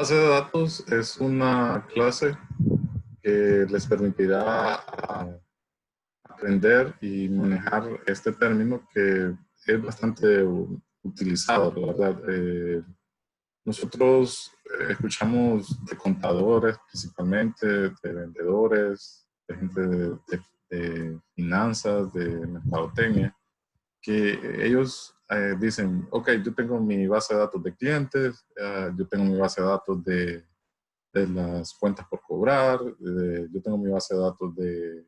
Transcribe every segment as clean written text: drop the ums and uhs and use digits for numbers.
Base de datos es una clase que les permitirá aprender y manejar este término que es bastante utilizado, la verdad. Nosotros escuchamos de contadores principalmente, de vendedores, de gente de finanzas, de mercadotecnia, que ellos dicen, ok, yo tengo mi base de datos de clientes, yo tengo mi base de datos de las cuentas por cobrar, yo tengo mi base de datos de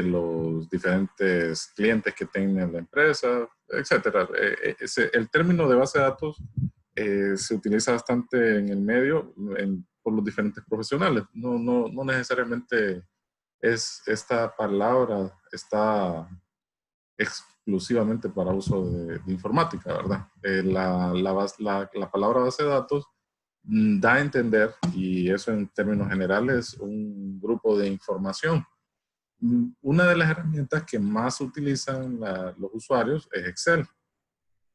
los diferentes clientes que tiene la empresa, etcétera. El término de base de datos se utiliza bastante en el medio por los diferentes profesionales. No necesariamente esta palabra está exclusivamente para uso de informática, ¿verdad? La palabra base de datos da a entender, y eso en términos generales, un grupo de información. Una de las herramientas que más utilizan los usuarios es Excel.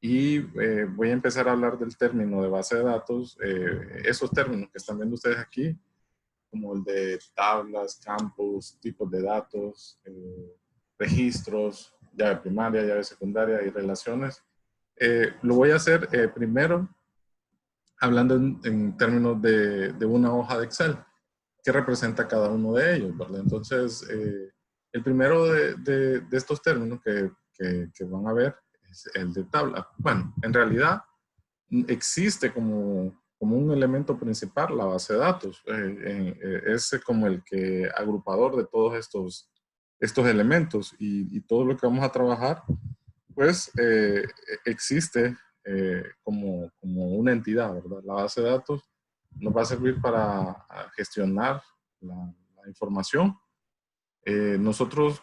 Y voy a empezar a hablar del término de base de datos, esos términos que están viendo ustedes aquí, como el de tablas, campos, tipos de datos, registros, llave primaria, llave secundaria y relaciones. Lo voy a hacer primero hablando en términos de una hoja de Excel que representa cada uno de ellos, ¿verdad? Entonces, el primero de estos términos que van a ver es el de tabla. Bueno, en realidad existe como un elemento principal la base de datos. Es como el que agrupador de todos estos elementos y todo lo que vamos a trabajar, pues existe como una entidad, ¿verdad? La base de datos nos va a servir para gestionar la información. Nosotros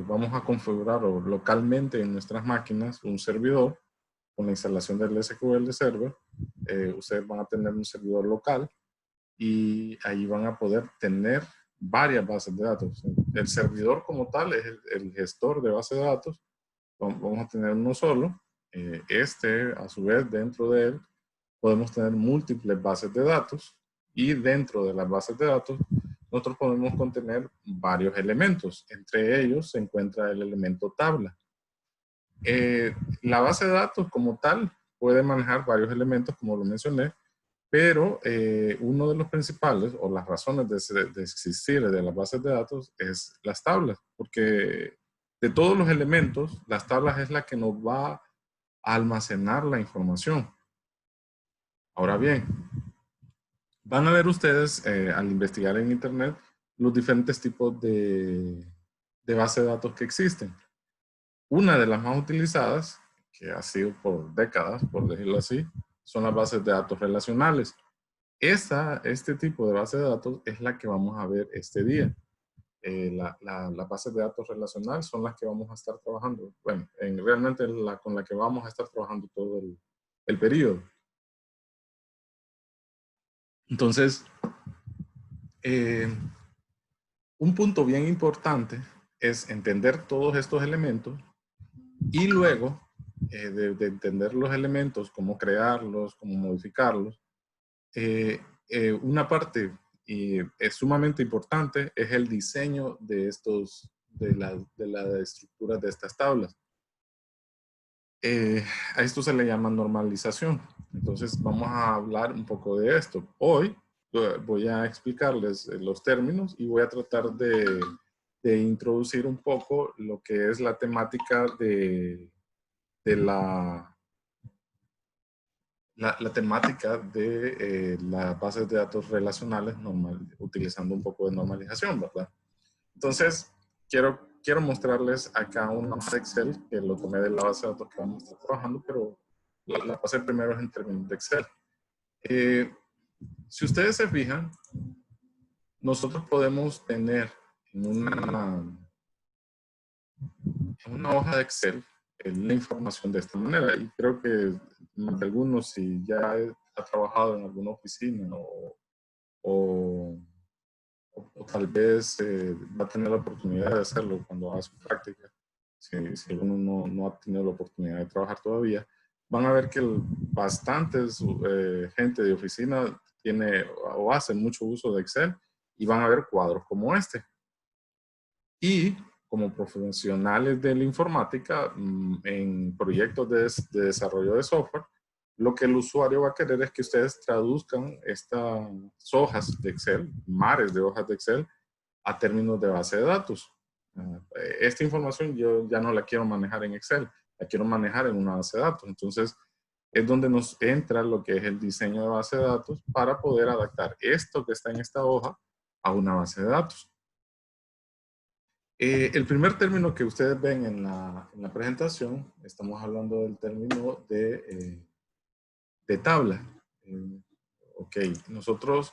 vamos a configurar localmente en nuestras máquinas un servidor con la instalación del SQL Server. Ustedes van a tener un servidor local y ahí van a poder tener varias bases de datos. El servidor como tal es el gestor de bases de datos. Vamos a tener uno solo. A su vez, dentro de él, podemos tener múltiples bases de datos y dentro de las bases de datos nosotros podemos contener varios elementos. Entre ellos se encuentra el elemento tabla. La base de datos como tal puede manejar varios elementos, como lo mencioné, pero uno de los principales o las razones de existir de las bases de datos es las tablas, porque de todos los elementos, las tablas es la que nos va a almacenar la información. Ahora bien, van a ver ustedes al investigar en internet los diferentes tipos de base de datos que existen. Una de las más utilizadas, que ha sido por décadas, por decirlo así, son las bases de datos relacionales. Este tipo de base de datos es la que vamos a ver este día. Las bases de datos relacionales son las que vamos a estar trabajando. Bueno, realmente con la que vamos a estar trabajando todo el periodo. Entonces, un punto bien importante es entender todos estos elementos y luego de entender los elementos, cómo crearlos, cómo modificarlos, una parte es sumamente importante es el diseño de la estructura de estas tablas. A esto se le llama normalización. Entonces vamos a hablar un poco de esto. Hoy voy a explicarles los términos y voy a tratar de introducir un poco lo que es la temática de la temática de las bases de datos relacionales utilizando un poco de normalización, ¿verdad? Entonces, quiero mostrarles acá una hoja de Excel que lo tomé de la base de datos que vamos a estar trabajando, pero la pasé primero en términos de Excel. Si ustedes se fijan, nosotros podemos tener en una hoja de Excel la información de esta manera. Y creo que algunos, si ya ha trabajado en alguna oficina o tal vez va a tener la oportunidad de hacerlo cuando haga su práctica, si alguno no ha tenido la oportunidad de trabajar todavía, van a ver que bastantes gente de oficina tiene o hace mucho uso de Excel y van a ver cuadros como este. Y como profesionales de la informática, en proyectos de desarrollo de software, lo que el usuario va a querer es que ustedes traduzcan estas hojas de Excel, mares de hojas de Excel, a términos de base de datos. Esta información yo ya no la quiero manejar en Excel, la quiero manejar en una base de datos. Entonces, es donde nos entra lo que es el diseño de base de datos para poder adaptar esto que está en esta hoja a una base de datos. El primer término que ustedes ven en la presentación, estamos hablando del término de tabla. Ok, nosotros,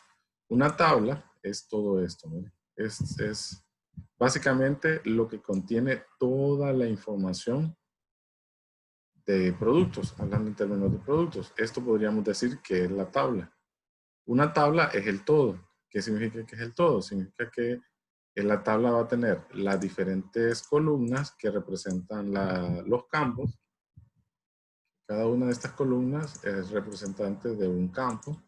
una tabla es todo esto, ¿no? Es básicamente lo que contiene toda la información de productos, hablando en términos de productos. Esto podríamos decir que es la tabla. Una tabla es el todo. ¿Qué significa que es el todo? Significa que en la tabla va a tener las diferentes columnas que representan los campos. Cada una de estas columnas es representante de un campo.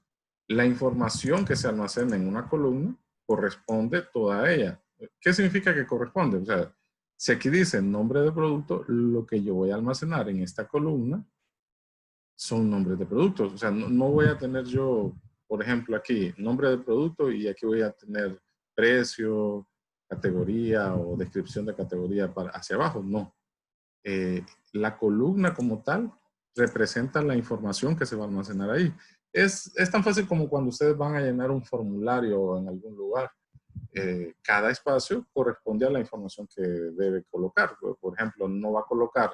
La información que se almacena en una columna corresponde toda a ella. ¿Qué significa que corresponde? O sea, si aquí dice nombre de producto, lo que yo voy a almacenar en esta columna son nombres de productos. O sea, no voy a tener yo, por ejemplo, aquí nombre de producto y aquí voy a tener precio, categoría o descripción de categoría hacia abajo. No. La columna como tal representa la información que se va a almacenar ahí. Es tan fácil como cuando ustedes van a llenar un formulario en algún lugar. Cada espacio corresponde a la información que debe colocar. Por ejemplo, no va a colocar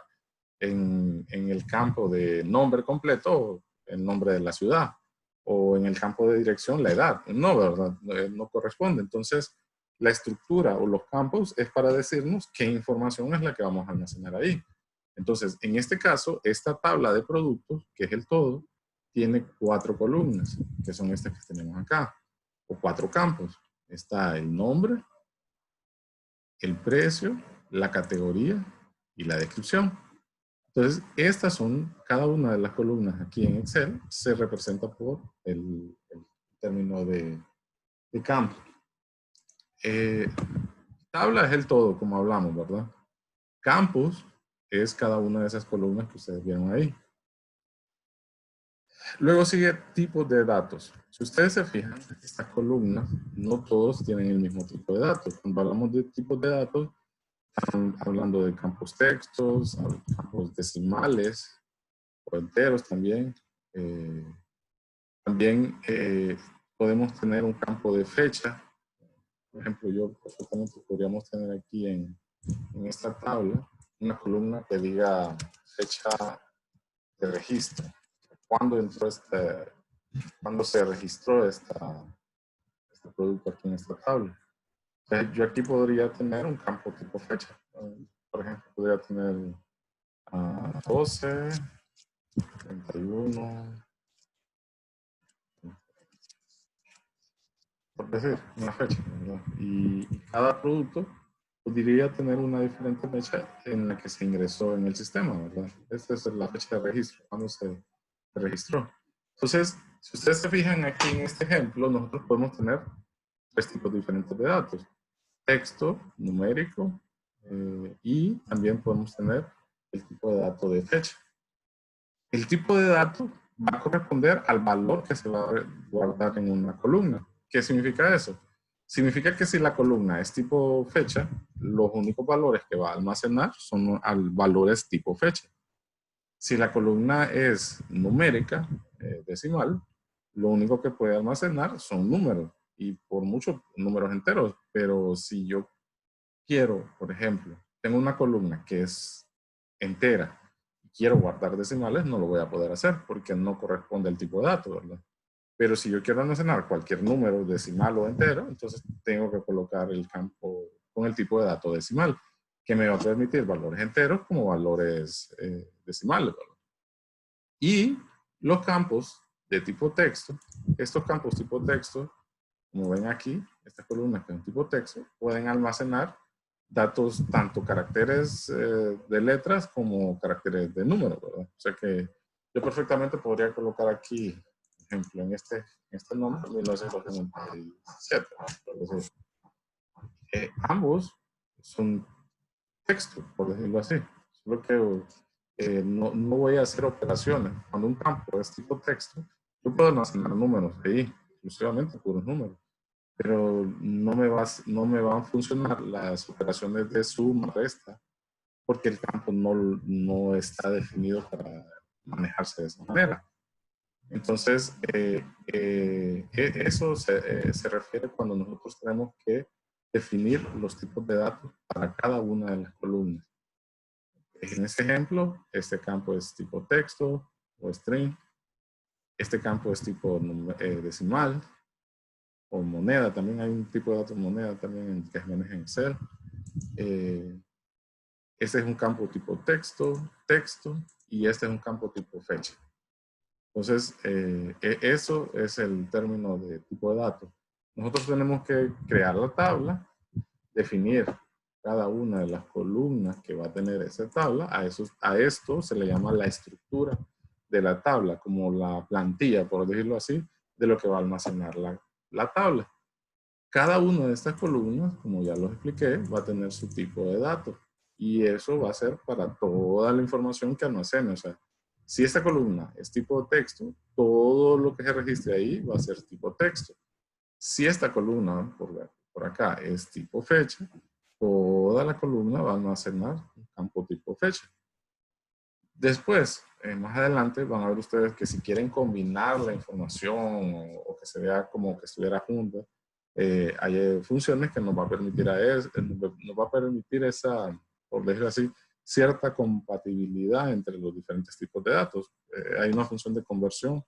en el campo de nombre completo el nombre de la ciudad o en el campo de dirección la edad. No, ¿verdad? No corresponde. Entonces, la estructura o los campos es para decirnos qué información es la que vamos a almacenar ahí. Entonces, en este caso, esta tabla de productos, que es el todo, tiene 4 columnas, que son estas que tenemos acá, o 4 campos. Está el nombre, el precio, la categoría y la descripción. Entonces, estas son, cada una de las columnas aquí en Excel se representa por el término de campo. Tabla es el todo, como hablamos, ¿verdad? Campos es cada una de esas columnas que ustedes vieron ahí. Luego sigue tipos de datos. Si ustedes se fijan, estas columnas no todos tienen el mismo tipo de datos. Cuando hablamos de tipos de datos, estamos hablando de campos textos, campos decimales o enteros también. También podemos tener un campo de fecha. Por ejemplo, yo perfectamente podríamos tener aquí en esta tabla una columna que diga fecha de registro. ¿Cuándo entró cuándo se registró este producto aquí en esta tabla? Entonces, yo aquí podría tener un campo tipo fecha. Por ejemplo, podría tener 12, 31, por decir, una fecha, ¿verdad? Y cada producto podría tener una diferente fecha en la que se ingresó en el sistema, ¿verdad? Esta es la fecha de registro, cuando se registró. Entonces, si ustedes se fijan aquí en este ejemplo, nosotros podemos tener 3 tipos diferentes de datos. Texto, numérico, y también podemos tener el tipo de dato de fecha. El tipo de dato va a corresponder al valor que se va a guardar en una columna. ¿Qué significa eso? Significa que si la columna es tipo fecha, los únicos valores que va a almacenar son valores tipo fecha. Si la columna es numérica, decimal, lo único que puede almacenar son números, y por mucho números enteros. Pero si yo quiero, por ejemplo, tengo una columna que es entera y quiero guardar decimales, no lo voy a poder hacer porque no corresponde al tipo de dato, ¿verdad? Pero si yo quiero almacenar cualquier número decimal o entero, entonces tengo que colocar el campo con el tipo de dato decimal, que me va a permitir valores enteros como valores decimales, ¿verdad? Y los campos de tipo texto, estos campos tipo texto, como ven aquí, estas columnas que son tipo texto, pueden almacenar datos, tanto caracteres de letras como caracteres de números, ¿verdad? O sea que yo perfectamente podría colocar aquí ejemplo, en este nombre, 1997. Por decir. Ambos son texto, por decirlo así. Solo que no voy a hacer operaciones. Cuando un campo es tipo texto, yo puedo almacenar números ahí, exclusivamente puros números. Pero no me van a funcionar las operaciones de suma, resta, porque el campo no está definido para manejarse de esa manera. Entonces, eso se refiere cuando nosotros tenemos que definir los tipos de datos para cada una de las columnas. En este ejemplo, este campo es tipo texto o string. Este campo es tipo decimal o moneda. También hay un tipo de datos moneda también que se maneja en Excel. Este es un campo tipo texto, y este es un campo tipo fecha. Entonces, eso es el término de tipo de datos. Nosotros tenemos que crear la tabla, definir cada una de las columnas que va a tener esa tabla. A esto se le llama la estructura de la tabla, como la plantilla, por decirlo así, de lo que va a almacenar la tabla. Cada una de estas columnas, como ya lo expliqué, va a tener su tipo de datos. Y eso va a ser para toda la información que almacene. O sea, si esta columna es tipo texto, todo lo que se registre ahí va a ser tipo texto. Si esta columna, por acá, es tipo fecha, toda la columna va a almacenar un campo tipo fecha. Después, más adelante, van a ver ustedes que si quieren combinar la información o que se vea como que estuviera junta, hay funciones que nos va a permitir nos va a permitir esa, por decirlo así, cierta compatibilidad entre los diferentes tipos de datos. Hay una función de conversión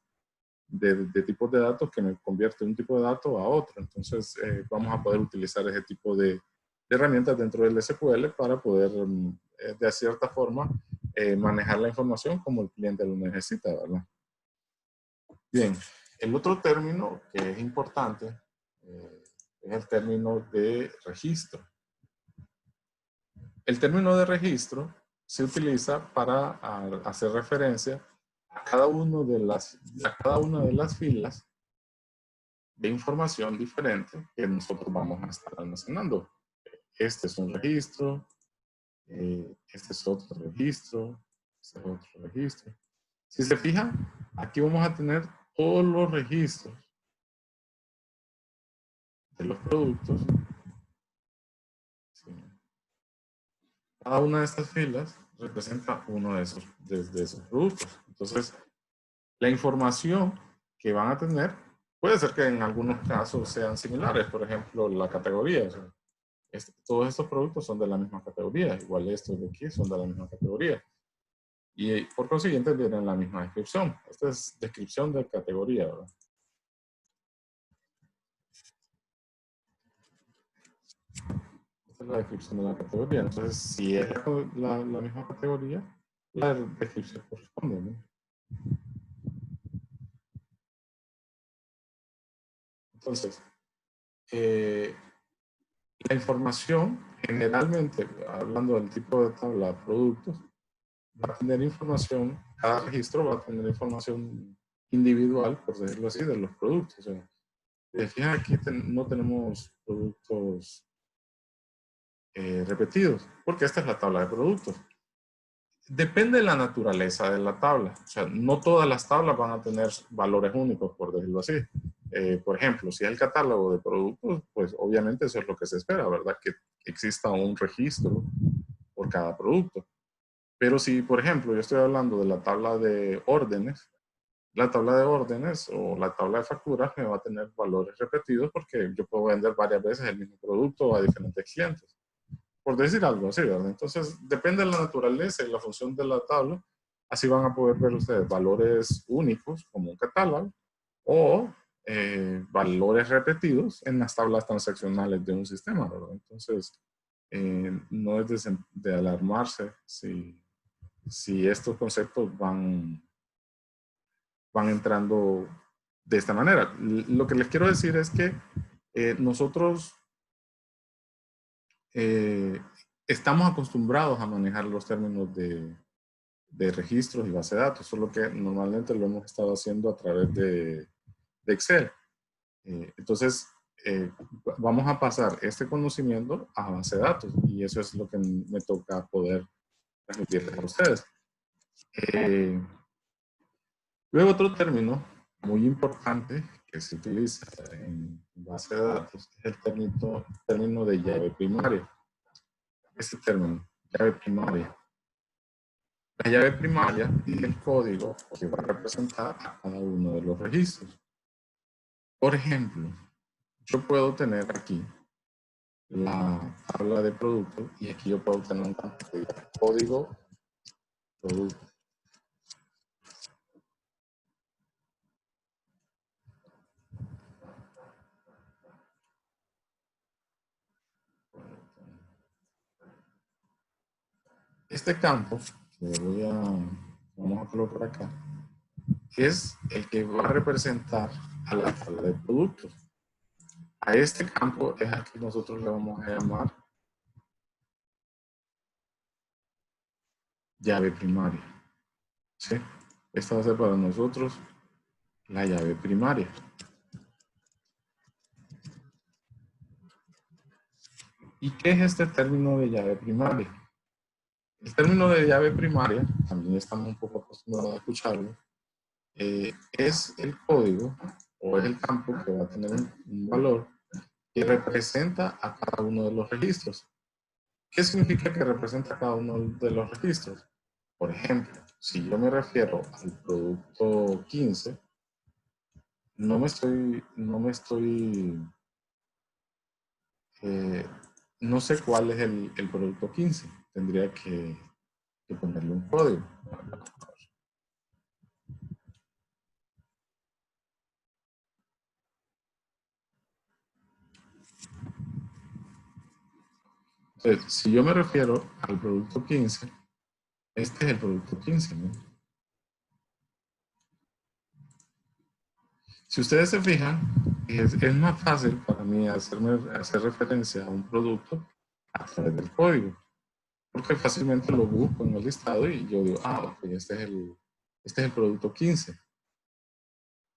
de tipos de datos que me convierte un tipo de dato a otro. Entonces, vamos a poder utilizar ese tipo de herramientas dentro del SQL para poder, de cierta forma, manejar la información como el cliente lo necesita, ¿verdad? Bien, el otro término que es importante es el término de registro. El término de registro se utiliza para hacer referencia a cada una de las filas de información diferente que nosotros vamos a estar almacenando. Este es un registro, este es otro registro, este es otro registro. Si se fijan, aquí vamos a tener todos los registros de los productos. Sí. Cada una de estas filas representa uno de esos productos. Entonces, la información que van a tener puede ser que en algunos casos sean similares. Por ejemplo, la categoría. O sea, todos estos productos son de la misma categoría. Igual estos de aquí son de la misma categoría. Y por consiguiente tienen la misma descripción. Esta es descripción de categoría, ¿verdad? Esta es la descripción de la categoría. Entonces, si es la misma categoría, la descripción corresponde, ¿no? Entonces, la información, generalmente, hablando del tipo de tabla de productos, va a tener información, cada registro va a tener información individual, por decirlo así, de los productos. O sea, fíjense, aquí no tenemos productos repetidos, porque esta es la tabla de productos. Depende de la naturaleza de la tabla. O sea, no todas las tablas van a tener valores únicos, por decirlo así. Por ejemplo, si es el catálogo de productos, pues obviamente eso es lo que se espera, ¿verdad? Que exista un registro por cada producto. Pero si, por ejemplo, yo estoy hablando de la tabla de órdenes o la tabla de facturas me va a tener valores repetidos porque yo puedo vender varias veces el mismo producto a diferentes clientes. Por decir algo así, ¿verdad? Entonces, depende de la naturaleza y la función de la tabla. Así van a poder ver ustedes valores únicos como un catálogo o valores repetidos en las tablas transaccionales de un sistema, ¿verdad? Entonces, no es de alarmarse si estos conceptos van entrando de esta manera. Lo que les quiero decir es que nosotros estamos acostumbrados a manejar los términos de de registros y base de datos, solo que normalmente lo hemos estado haciendo a través de Excel. Entonces, vamos a pasar este conocimiento a base de datos y eso es lo que me toca poder transmitirles a ustedes. Luego otro término muy importante que se utiliza en base de datos es el término de llave primaria. Este término, llave primaria. La llave primaria es el código que va a representar a cada uno de los registros. Por ejemplo, yo puedo tener aquí la tabla de productos y aquí yo puedo tener un campo de código producto. Este campo que vamos a colocar acá es el que va a representar a la tabla de productos. A este campo es al que nosotros le vamos a llamar llave primaria. ¿Sí? Esta va a ser para nosotros la llave primaria. ¿Y qué es este término de llave primaria? El término de llave primaria, también estamos un poco acostumbrados a escucharlo, es el código o es el campo que va a tener un valor que representa a cada uno de los registros. ¿Qué significa que representa a cada uno de los registros? Por ejemplo, si yo me refiero al producto 15, no sé cuál es el producto 15. Tendría que ponerle un código. Entonces, si yo me refiero al producto 15, este es el producto 15, ¿no? Si ustedes se fijan, es más fácil para mí hacer referencia a un producto a través del código, porque fácilmente lo busco en el listado y yo digo, ok, este es el producto 15.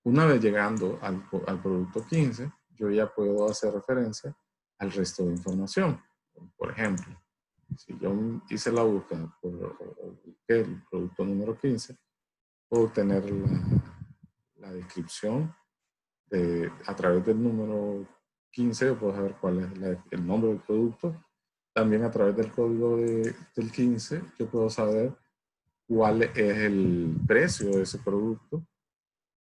Una vez llegando al producto 15, yo ya puedo hacer referencia al resto de información. Por ejemplo, si yo hice la búsqueda por el producto número 15, puedo obtener la descripción a través del número 15, yo puedo saber cuál es el nombre del producto. También a través del código del 15, yo puedo saber cuál es el precio de ese producto.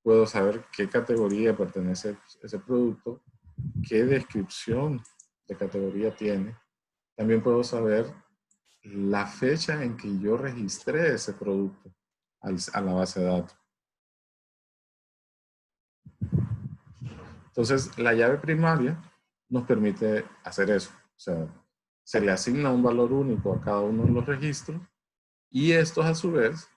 Puedo saber qué categoría pertenece ese producto, qué descripción de categoría tiene. También puedo saber la fecha en que yo registré ese producto a la base de datos. Entonces, la llave primaria nos permite hacer eso. O sea, se le asigna un valor único a cada uno de los registros y estos a su vez,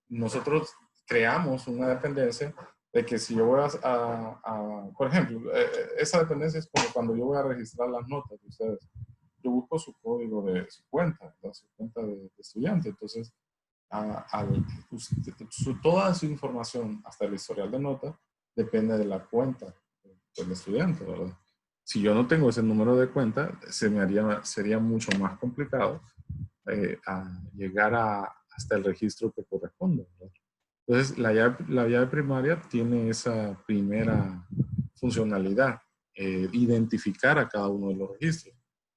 nosotros creamos una dependencia de que si yo voy por ejemplo, esa dependencia es como cuando yo voy a registrar las notas de ustedes. Yo busco su código de su cuenta, su cuenta de estudiante. Entonces, toda su información, hasta el historial de notas, depende de la cuenta del estudiante, ¿verdad? Si yo no tengo ese número de cuenta, sería mucho más complicado a llegar hasta el registro que corresponde, ¿verdad? Entonces, la llave primaria tiene esa primera funcionalidad, identificar a cada uno de los registros.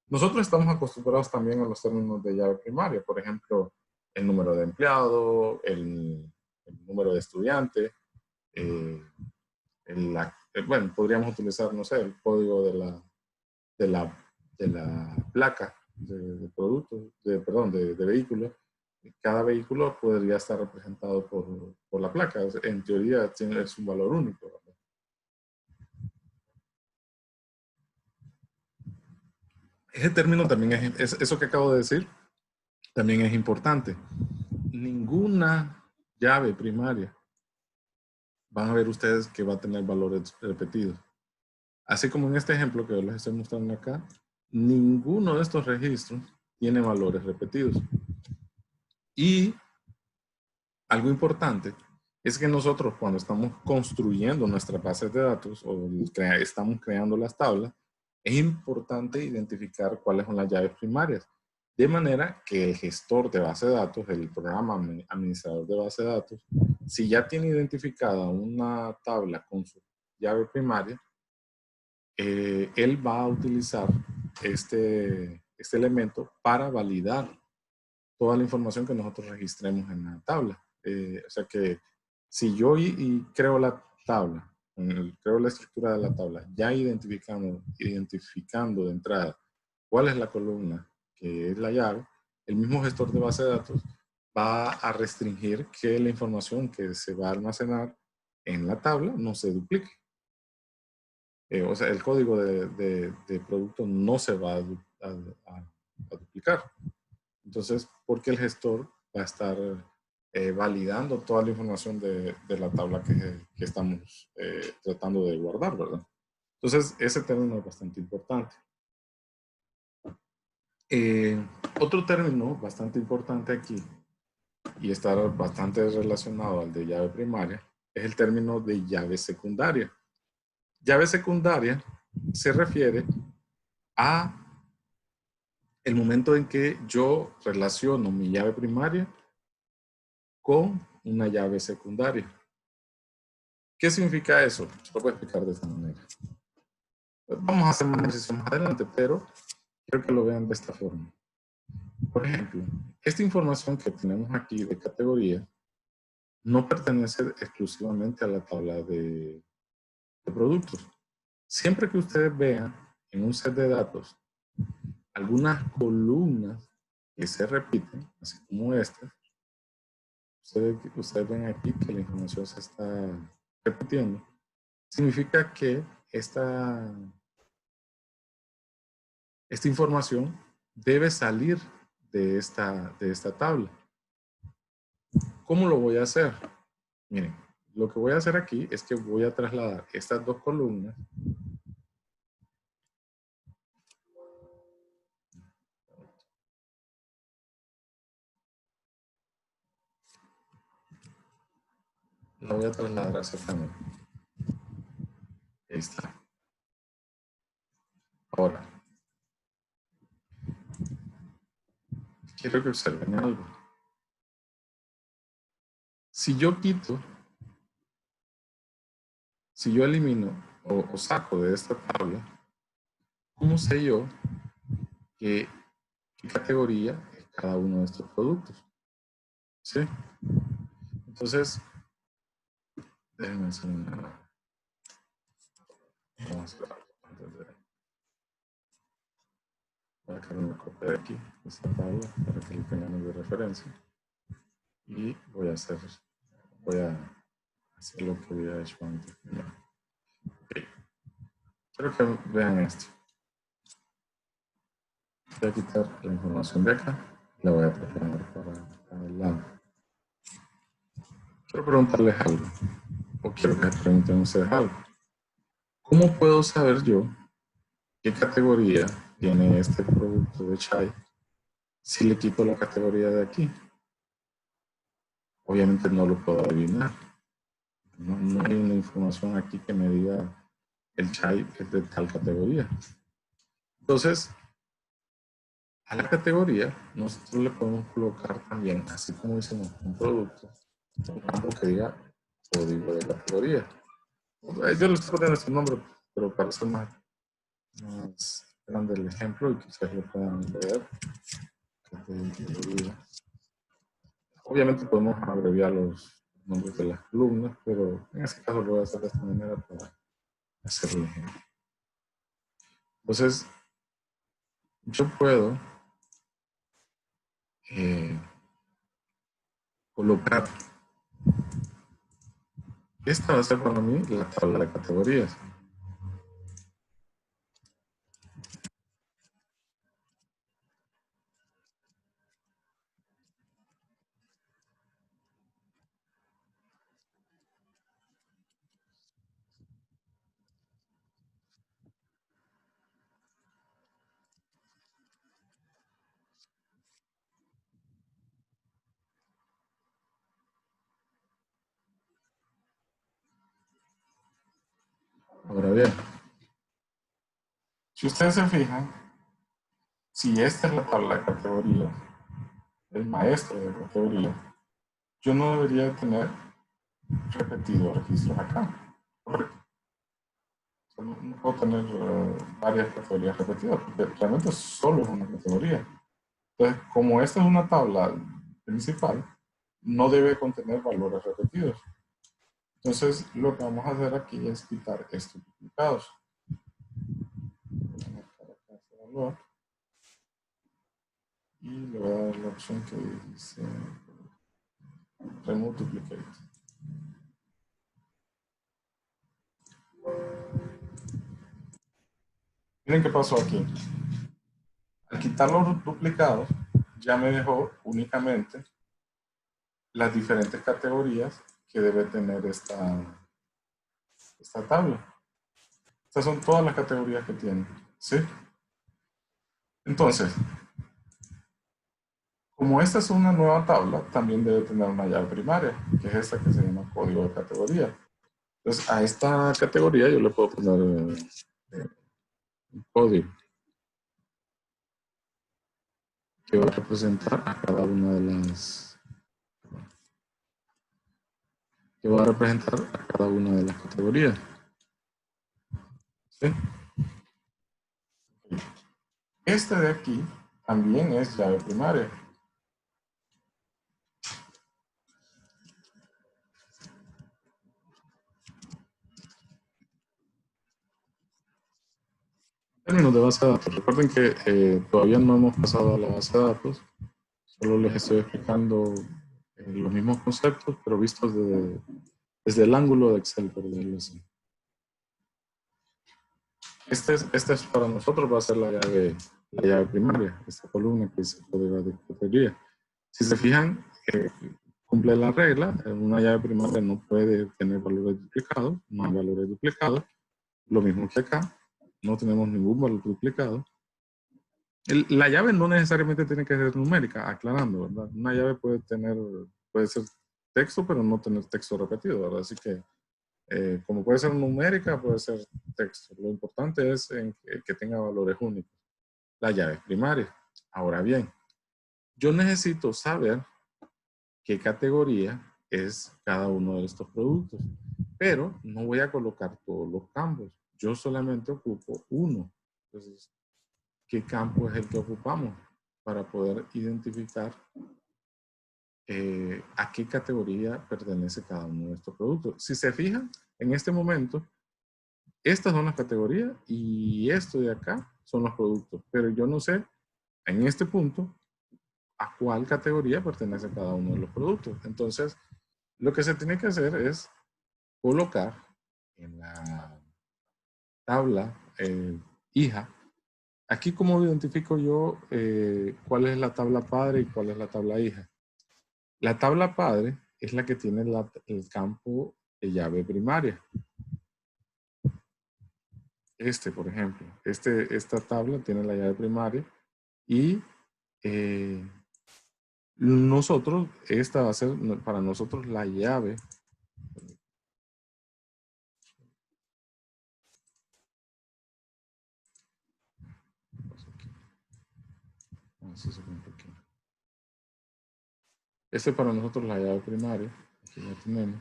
Nosotros estamos acostumbrados también a los términos de llave primaria, por ejemplo, el número de empleado, el número de estudiante, bueno, podríamos utilizar, no sé, el código de la placa de producto, de vehículo. Cada vehículo podría estar representado por la placa. En teoría es un valor único, ¿verdad? Ese término también eso que acabo de decir, también es importante. Ninguna llave primaria van a ver ustedes que va a tener valores repetidos. Así como en este ejemplo que yo les estoy mostrando acá, ninguno de estos registros tiene valores repetidos. Y algo importante es que nosotros cuando estamos construyendo nuestras bases de datos o estamos creando las tablas, es importante identificar cuáles son las llaves primarias. De manera que el gestor de base de datos, el programa administrador de base de datos, si ya tiene identificada una tabla con su llave primaria, él va a utilizar este elemento para validar toda la información que nosotros registremos en la tabla. O sea que si yo creo la tabla, creo la estructura de la tabla, ya identificando de entrada cuál es la columna que es la llave, el mismo gestor de base de datos va a restringir que la información que se va a almacenar en la tabla no se duplique. O sea, el código de producto no se va a duplicar. Entonces, porque el gestor va a estar validando toda la información de la tabla que estamos tratando de guardar, ¿verdad? Entonces, ese término es bastante importante. Otro término bastante importante aquí, y está bastante relacionado al de llave primaria, es el término de llave secundaria. Llave secundaria se refiere a el momento en que yo relaciono mi llave primaria con una llave secundaria. ¿Qué significa eso? Lo voy a explicar de esta manera. Vamos a hacer un ejercicio más adelante, pero quiero que lo vean de esta forma. Por ejemplo, esta información que tenemos aquí de categoría no pertenece exclusivamente a la tabla de productos. Siempre que ustedes vean en un set de datos algunas columnas que se repiten, así como esta, ustedes ven aquí que la información se está repitiendo. Significa que esta información debe salir de esta tabla. ¿Cómo lo voy a hacer? Miren, lo que voy a hacer aquí es que voy a trasladar estas dos columnas la voy a trasladar hacia acá. Ahí está. Ahora, quiero que observen algo. Si yo quito, si yo elimino o saco de esta tabla, ¿cómo sé yo qué categoría es cada uno de estos productos? ¿Sí? Entonces, déjenme hacer una... Vamos a ver antes de... Voy a crear una copia de aquí, de esta tabla, para que lo tengamos de referencia. Y voy a hacer lo que había hecho antes. Okay. Quiero que vean esto. Voy a quitar la información de acá y la voy a trasladar para el lado. Quiero preguntarles algo, o quiero que pregunten ustedes algo. ¿Cómo puedo saber yo qué categoría tiene este producto de chai si le quito la categoría de aquí? Obviamente no lo puedo adivinar. No hay una información aquí que me diga el chai es de tal categoría. Entonces, a la categoría nosotros le podemos colocar también, así como hicimos un producto, un campo que diga código de categoría. Yo le estoy poniendo este nombre, pero para ser más grande el ejemplo y que ustedes lo puedan ver. Categoría. Obviamente podemos abreviar los nombres de las columnas, pero en este caso lo voy a hacer de esta manera para hacer el ejemplo. Entonces, yo puedo colocar, esta va a ser para mí la tabla de categorías. bien. Si ustedes se fijan, si esta es la tabla de categoría, el maestro de categoría, yo no debería tener repetidos registros acá. ¿Correcto? No puedo tener varias categorías repetidas, porque realmente solo es una categoría. Entonces, como esta es una tabla principal, no debe contener valores repetidos. Entonces, lo que vamos a hacer aquí es quitar estos duplicados. Y le voy a dar la opción que dice Remove Duplicate. Miren qué pasó aquí. Al quitar los duplicados, ya me dejó únicamente las diferentes categorías que debe tener esta tabla. Estas son todas las categorías que tiene, ¿sí? Entonces, como esta es una nueva tabla, también debe tener una llave primaria, que es esta que se llama código de categoría. Entonces, a esta categoría yo le puedo poner un código que va a representar a cada una de las categorías. ¿Sí? Este de aquí también es llave primaria. En términos de base de datos, recuerden que todavía no hemos pasado a la base de datos, solo les estoy explicando los mismos conceptos, pero vistos desde el ángulo de Excel, por decirlo así. Este es para nosotros, va a ser la llave primaria, esta columna que dice código de categoría. Si se fijan, cumple la regla, una llave primaria no puede tener valores duplicados, no hay valores duplicados, lo mismo que acá, no tenemos ningún valor duplicado. La llave no necesariamente tiene que ser numérica, aclarando, ¿verdad? Una llave puede ser texto, pero no tener texto repetido, ¿verdad? Así que, como puede ser numérica, puede ser texto. Lo importante es que tenga valores únicos. La llave primaria. Ahora bien, yo necesito saber qué categoría es cada uno de estos productos, pero no voy a colocar todos los campos. Yo solamente ocupo uno. Entonces, ¿qué campo es el que ocupamos para poder identificar a qué categoría pertenece cada uno de estos productos? Si se fijan, en este momento, estas son las categorías y esto de acá son los productos, pero yo no sé en este punto a cuál categoría pertenece cada uno de los productos. Entonces, lo que se tiene que hacer es colocar en la tabla hija. Aquí, ¿cómo identifico yo cuál es la tabla padre y cuál es la tabla hija? La tabla padre es la que tiene el campo de llave primaria. Por ejemplo, esta tabla tiene la llave primaria y esta va a ser para nosotros la llave. Para nosotros la llave primaria, aquí la tenemos,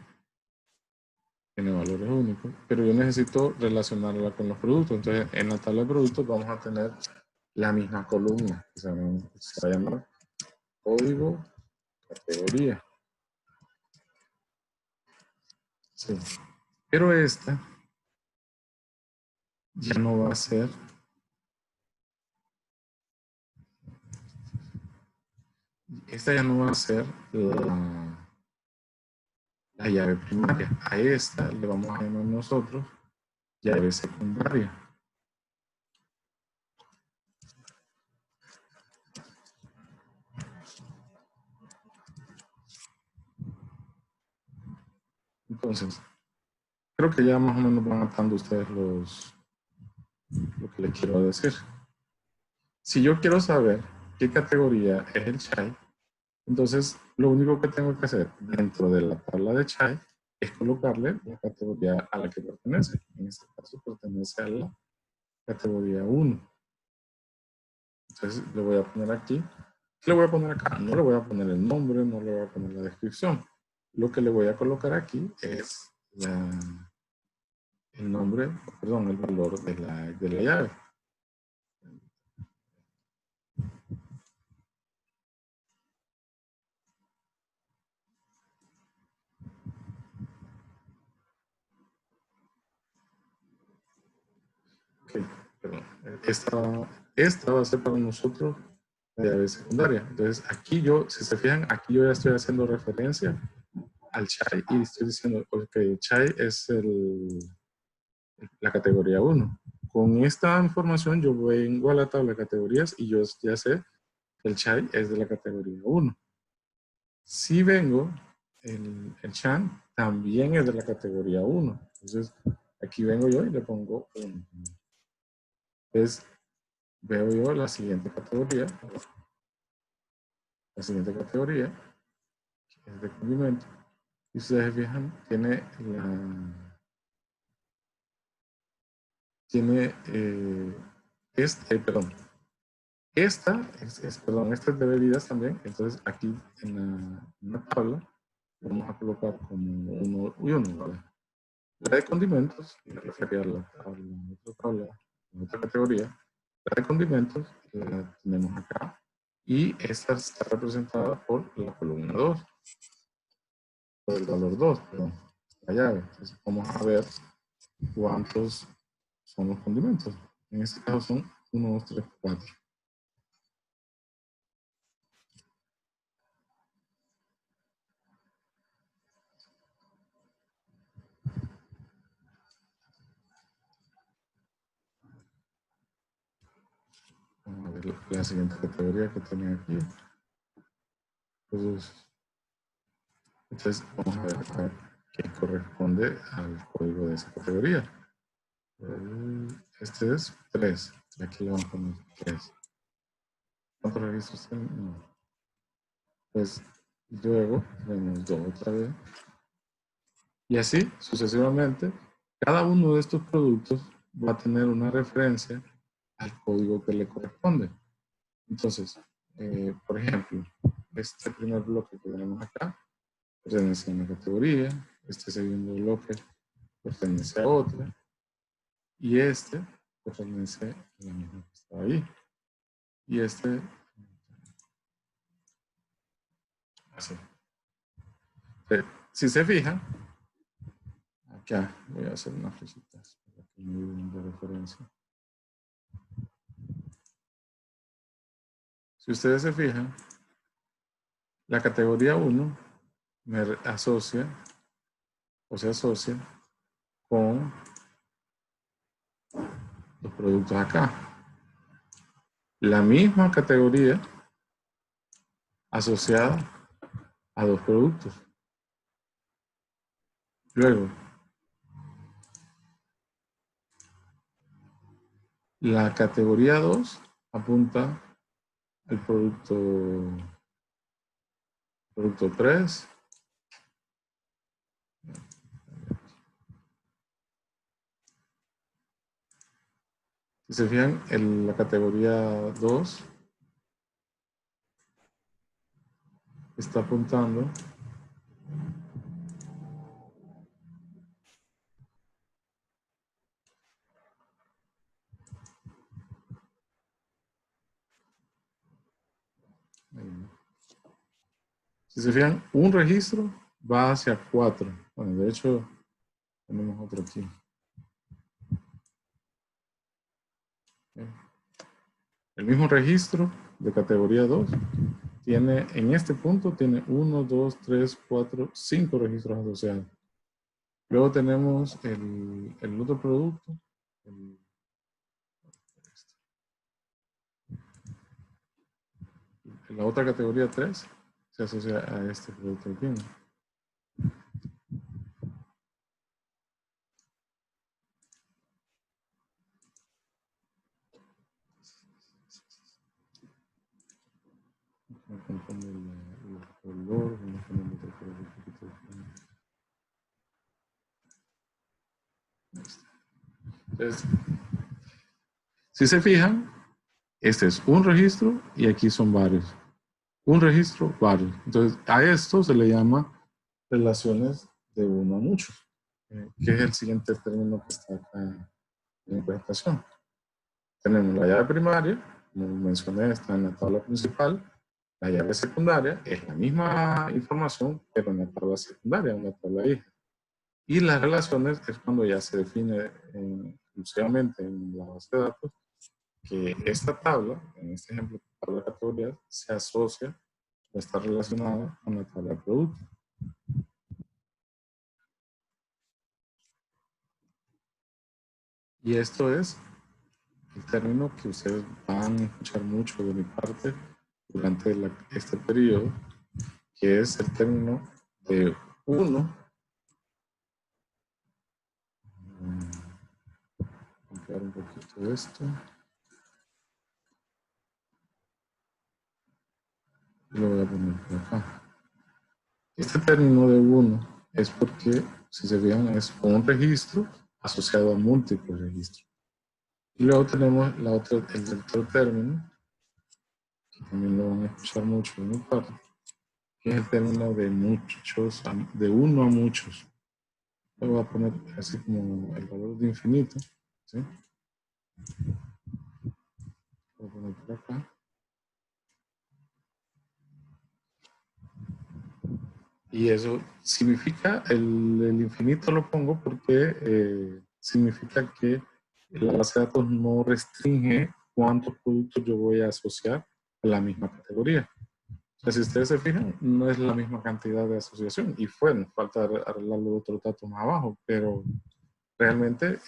tiene valores únicos, pero yo necesito relacionarla con los productos. Entonces, en la tabla de productos vamos a tener la misma columna, que se va a llamar código categoría. Sí. Pero esta ya no va a ser la llave primaria. A esta le vamos a llamar nosotros llave secundaria. Entonces, creo que ya más o menos van atando ustedes lo que les quiero decir. Si yo quiero saber qué categoría es el chai, entonces lo único que tengo que hacer dentro de la tabla de chai es colocarle la categoría a la que pertenece. En este caso pertenece a la categoría 1. Entonces le voy a poner aquí. ¿Qué le voy a poner acá? No le voy a poner el nombre, no le voy a poner la descripción. Lo que le voy a colocar aquí es el nombre, perdón, el valor de la llave. Okay, perdón. Esta va a ser para nosotros la llave secundaria. Entonces aquí yo, si se fijan, aquí yo ya estoy haciendo referencia al chai y estoy diciendo, ok, chai es la categoría 1. Con esta información yo vengo a la tabla de categorías y yo ya sé que el chai es de la categoría 1. Si vengo, el chan también es de la categoría 1. Entonces aquí vengo yo y le pongo 1. Entonces veo yo la siguiente categoría. La siguiente categoría, que es de condimento. Y ustedes se fijan, tiene perdón, esta es de bebidas también. Entonces aquí en la tabla vamos a colocar como 1 y 1, ¿vale? La de condimentos, me refería a la otra tabla, a la otra categoría. La de condimentos la tenemos acá y esta está representada por la columna 2, por el valor 2, perdón, la llave. Entonces vamos a ver cuántos son los condimentos. En este caso son 1, 2, 3, 4. Vamos a ver la siguiente categoría que tienen aquí. Entonces vamos a ver qué corresponde al código de esa categoría. Este es 3. Aquí le vamos a poner 3. ¿Cuántos registros tienen? No. Pues luego tenemos 2 otra vez. Y así sucesivamente, cada uno de estos productos va a tener una referencia al código que le corresponde. Entonces, por ejemplo, este primer bloque que tenemos acá pertenece a una categoría, este segundo bloque pertenece a otra, y este pertenece a la misma que está ahí. Y este, así. Si se fijan, acá voy a hacer unas flechitas para que me den de referencia. Si ustedes se fijan, la categoría 1 me asocia o se asocia con los productos acá. La misma categoría asociada a 2 productos. Luego, la categoría 2 apunta al producto 3. Si se fijan, en la categoría 2 está apuntando si se fijan, un registro va hacia 4. Bueno, de hecho, tenemos otro aquí. El mismo registro de categoría 2 tiene, en este punto, tiene 1, 2, 3, 4, 5 registros asociados. Luego tenemos el otro producto. La otra categoría 3 se asocia a este producto aquí. Me confunde el color, vamos a poner otro color un poquito diferente. Entonces, si se fijan, este es un registro y aquí son varios. Un registro, varios. Entonces, a esto se le llama relaciones de uno a muchos, que es el siguiente término que está acá en la implementación. Tenemos la llave primaria, como mencioné, está en la tabla principal. La llave secundaria es la misma información, pero en la tabla secundaria, en la tabla hija. Y las relaciones es cuando ya se define exclusivamente en la base de datos que esta tabla, en este ejemplo, tabla de categorías, se asocia o está relacionada con la tabla de producto. Y esto es el término que ustedes van a escuchar mucho de mi parte durante este periodo, que es el término de uno. Ampliar un poquito esto. Y lo voy a poner por acá. Este término de uno es porque, si se fijan, es un registro asociado a múltiples registros. Y luego tenemos el otro término, que también lo van a escuchar mucho de mi parte, que es el término de muchos, de uno a muchos. Lo voy a poner así como el valor de infinito, ¿sí? Lo voy a poner por acá. Y eso significa, el infinito lo pongo porque significa que la base de datos no restringe cuántos productos yo voy a asociar a la misma categoría. O sea, si ustedes se fijan, no es la misma cantidad de asociación. Y bueno, falta arreglar los otros datos más abajo, pero realmente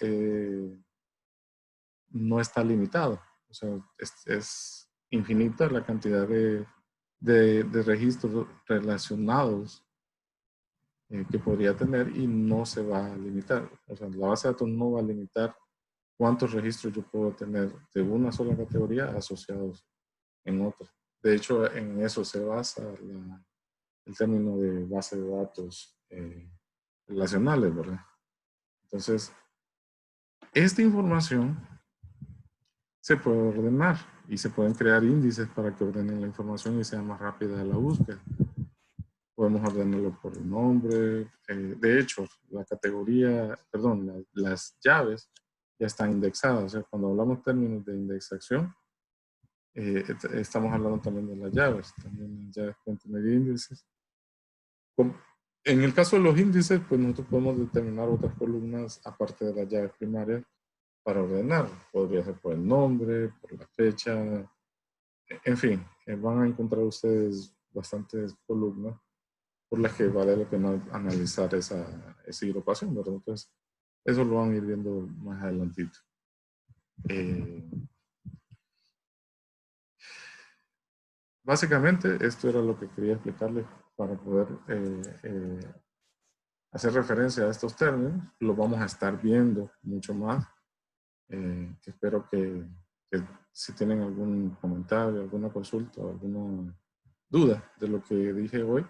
no está limitado. O sea, es infinita la cantidad de registros relacionados que podría tener y no se va a limitar. O sea, la base de datos no va a limitar cuántos registros yo puedo tener de una sola categoría asociados en otra. De hecho, en eso se basa el término de base de datos relacionales, ¿verdad? Entonces, esta información se puede ordenar y se pueden crear índices para que ordenen la información y sea más rápida la búsqueda. Podemos ordenarlo por el nombre. De hecho, la categoría, perdón, las llaves ya están indexadas. O sea, cuando hablamos términos de indexación, estamos hablando también de las llaves. También las llaves pueden tener índices. En el caso de los índices, pues nosotros podemos determinar otras columnas aparte de las llaves primarias para ordenar. Podría ser por el nombre, por la fecha. En fin, van a encontrar ustedes bastantes columnas por las que vale la pena analizar esa agrupación, ¿verdad? Entonces, eso lo van a ir viendo más adelantito. Básicamente, esto era lo que quería explicarles para poder hacer referencia a estos términos. Lo vamos a estar viendo mucho más. Espero que si tienen algún comentario, alguna consulta o alguna duda de lo que dije hoy,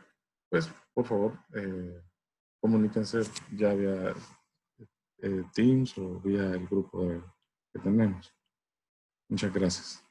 pues por favor comuníquense ya vía Teams o vía el grupo que tenemos. Muchas gracias.